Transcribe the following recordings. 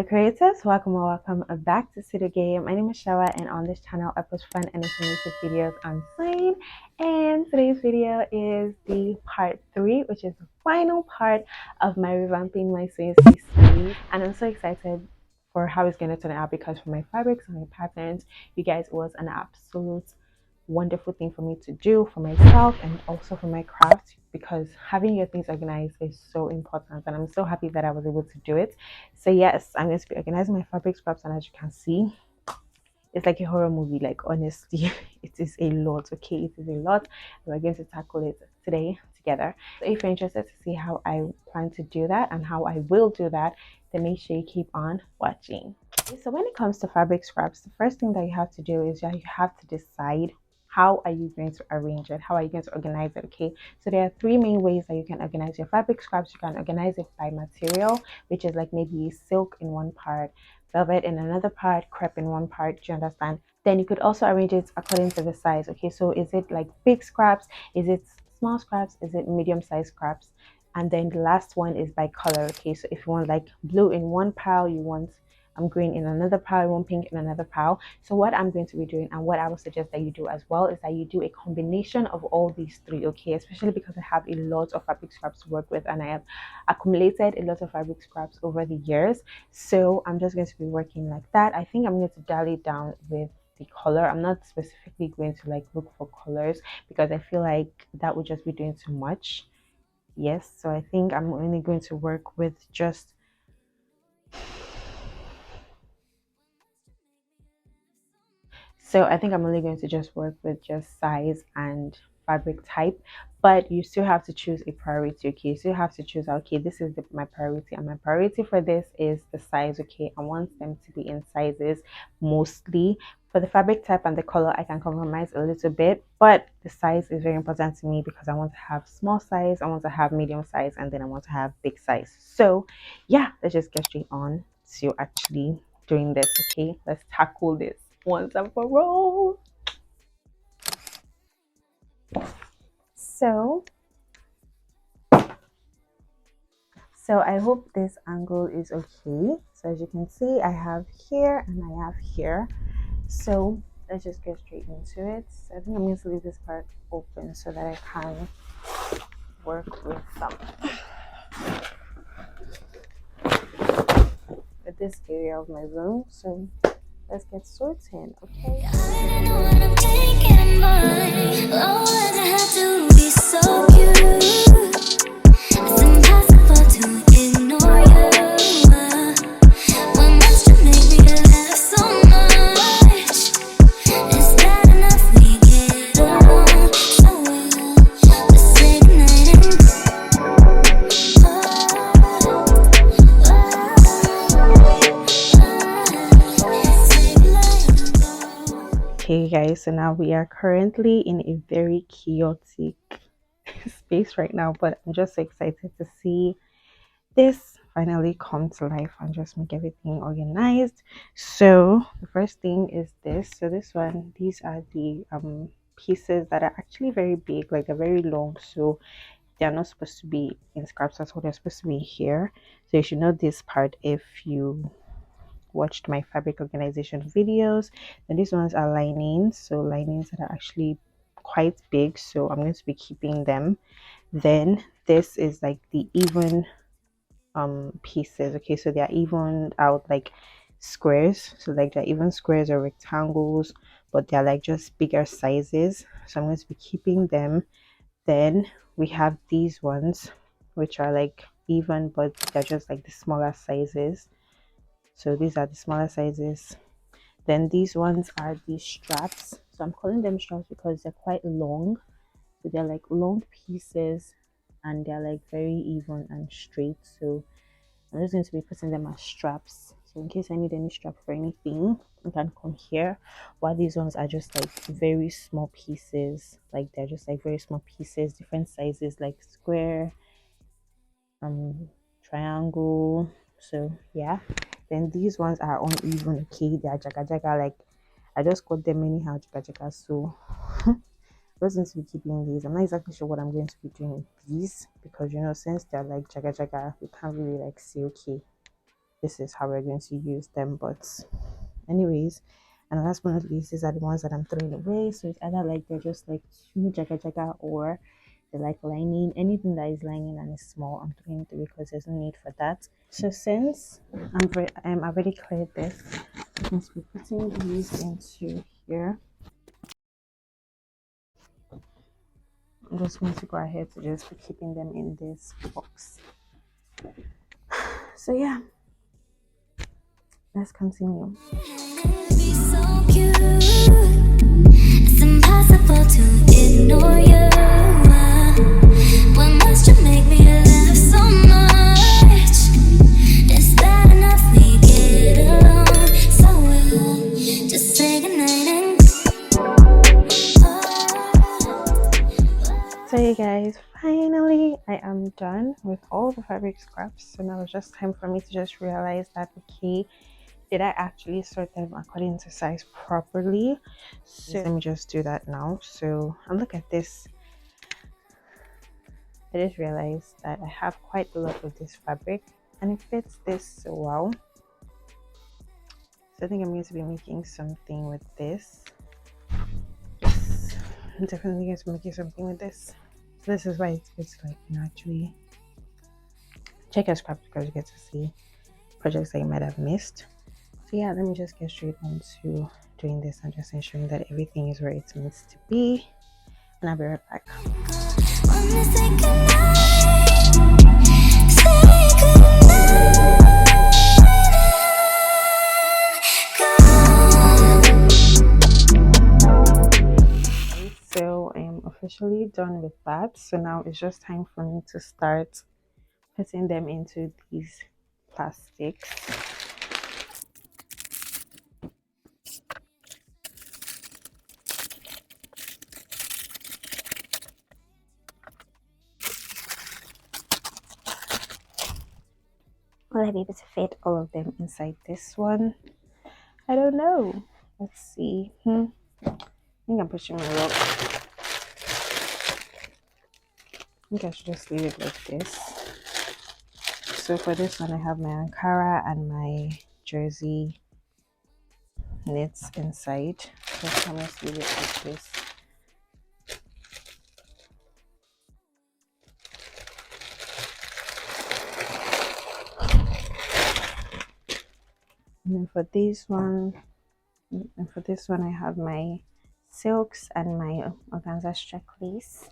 creators, welcome or welcome back to Studio Game. My name is Shawa, and on this channel I post fun and informative videos on sewing. And today's video is the part 3, which is the final part of my revamping my sewing series. And I'm so excited for how it's going to turn out because for my fabrics and my patterns, you guys, it was an absolute wonderful thing for me to do for myself and also for my craft, because having your things organized is so important, and I'm so happy that I was able to do it. So yes, I'm going to be organizing my fabric scraps, and as you can see, it's like a horror movie. Like, honestly, it is a lot. Okay, it is a lot. We're going to tackle it today together. So if you're interested to see how I plan to do that and how I will do that, then make sure you keep on watching. Okay, so when it comes to fabric scraps, the first thing that you have to do is that you have to decide how are you going to arrange it, how are you going to organize it. Okay, so there are 3 main ways that you can organize your fabric scraps. You can organize it by material, which is like maybe silk in one part, velvet in another part, crepe in one part. Do you understand? Then you could also arrange it according to the size. Okay, so is it like big scraps, is it small scraps, is it medium sized scraps? And then the last one is by color. Okay, so if you want like blue in one pile, you want green in another pile, one pink in another pile. So what I'm going to be doing, and what I would suggest that you do as well, is that you do a combination of all these 3. Okay, especially because I have a lot of fabric scraps to work with and I have accumulated a lot of fabric scraps over the years. So I'm just going to be working like that. I think I'm going to dial it down with the color. I'm not specifically going to like look for colors because I feel like that would just be doing too much. Yes, so I think I'm only going to work with just I think I'm only going to just work with just size and fabric type, but you still have to choose a priority. Okay, you still have to choose, okay, this is my priority, and my priority for this is the size. Okay, I want them to be in sizes mostly. For the fabric type and the color, I can compromise a little bit, but the size is very important to me because I want to have small size, I want to have medium size, and then I want to have big size. So yeah, let's just get straight on to actually doing this. Okay, let's tackle this once and for all. So I hope this angle is okay. So as you can see, I have here and I have here. So let's just get straight into it. So I think I'm going to leave this part open so that I can work with this area of my room. So let's get sorted, okay? I don't know what I'm thinking in mind. Oh, I have to be so cute. It's impossible to ignore you. One wants to make me laugh so much. Is that enough? We get along so well. Let's say goodnight and okay guys, so now we are currently in a very chaotic space right now, but I'm just so excited to see this finally come to life and just make everything organized. So the first thing is this. So this one, these are the pieces that are actually very big, like they're very long, so they're not supposed to be in scraps at all. They're supposed to be here. So you should know this part if you watched my fabric organization videos. And these ones are linings, so linings that are actually quite big, so I'm going to be keeping them. Then this is like the even pieces. Okay, so they are evened out like squares, so like they're even squares or rectangles, but they're like just bigger sizes, so I'm going to be keeping them. Then we have these ones which are like even, but they're just like the smaller sizes, so these are the smaller sizes. Then these ones are the straps, so I'm calling them straps because they're quite long, so they're like long pieces and they're like very even and straight, so I'm just going to be putting them as straps, so in case I need any strap for anything, I can come here. While these ones are just like very small pieces, like they're just like very small pieces, different sizes, like square, triangle. So yeah, then these ones are uneven. Okay, they are jaga jaga, like I just cut them anyhow, jaga jaga. So I'm just going to be keeping these. I'm not exactly sure what I'm going to be doing with these because, you know, since they're like jaga jaga, we can't really like see. Okay, this is how we're going to use them. But anyways, and last but not least, these are the ones that I'm throwing away. So it's either like they're just like too jaga jaga, or they're like lining. Anything that is lining and is small, I'm throwing it away because there's no need for that. So since I'm already cleared this, I'm going to be putting these into here. I'm just going to go ahead to just be keeping them in this box. So yeah, let's continue. It's impossible to ignore you. Why must you make me laugh so much? Is that enough? We get along so well. Just say goodnight and so you guys, finally I am done with all the fabric scraps. So now it's just time for me to just realize that, okay, did I actually sort them according to size properly? So let me just do that now. So and look at this, I just realized that I have quite a lot of this fabric and it fits this so well. So I think I'm going to be making something with this. Yes, I'm definitely going to be making something with this. So this is why it's good to, like, you know, actually check your scraps, because you get to see projects that you might have missed. So yeah, let me just get straight into doing this and just ensuring that everything is where it needs to be, and I'll be right back. So I am officially done with that. So now it's just time for me to start putting them into these plastics. Will I be able to fit all of them inside this one? I don't know. Let's see. I think I'm pushing my luck. I think I should just leave it like this. So for this one, I have my Ankara and my jersey knits inside. So I'm going to leave it like this. And then for this one, I have my silks and my organza stretch lace.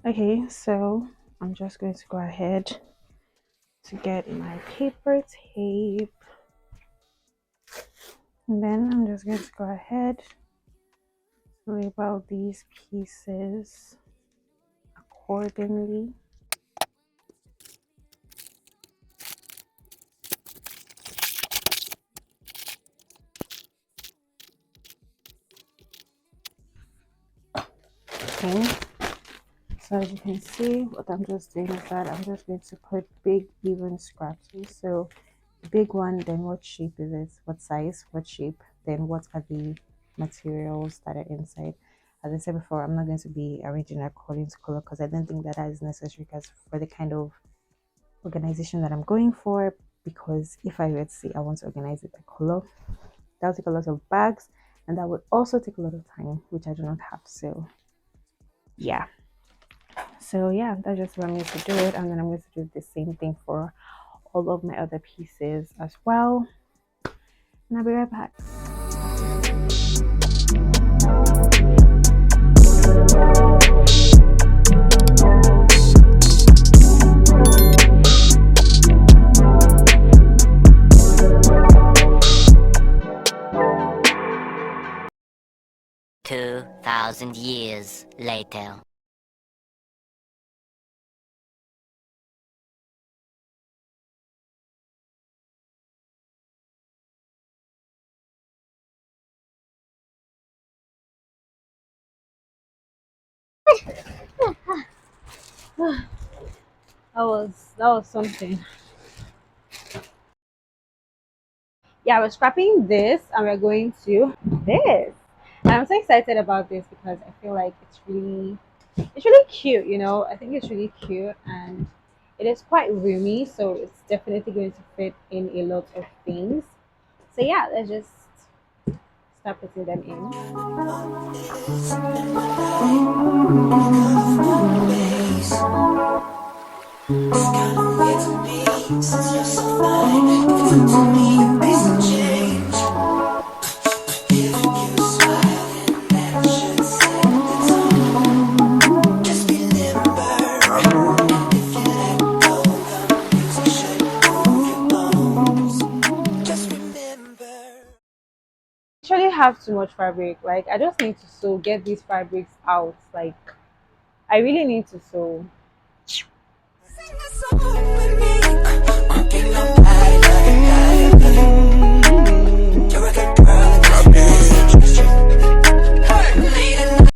Okay, so I'm just going to go ahead to get my paper tape, and then I'm just going to go ahead to label these pieces accordingly. Okay, so as you can see, what I'm just doing is that I'm just going to put big even scraps. So big one, then what shape is it, what size, what shape, then what are the materials that are inside. As I said before, I'm not going to be arranging according to color because I don't think that is necessary, because for the kind of organization that I'm going for, because if I were to say I want to organize it by color, that would take a lot of bags and that would also take a lot of time, which I do not have. So yeah, that's just what I'm going to do it, and then I'm going to do the same thing for all of my other pieces as well, and I'll be right back. 2,000 years later. That was something. Yeah, we're scrapping this and we're going to this. And I'm so excited about this because I feel like it's really cute, you know. I think it's really cute and it is quite roomy, so it's definitely going to fit in a lot of things. So yeah, let's just start putting them in. Actually have too much fabric. Like I just need to sew, get these fabrics out. Like I really need to sew.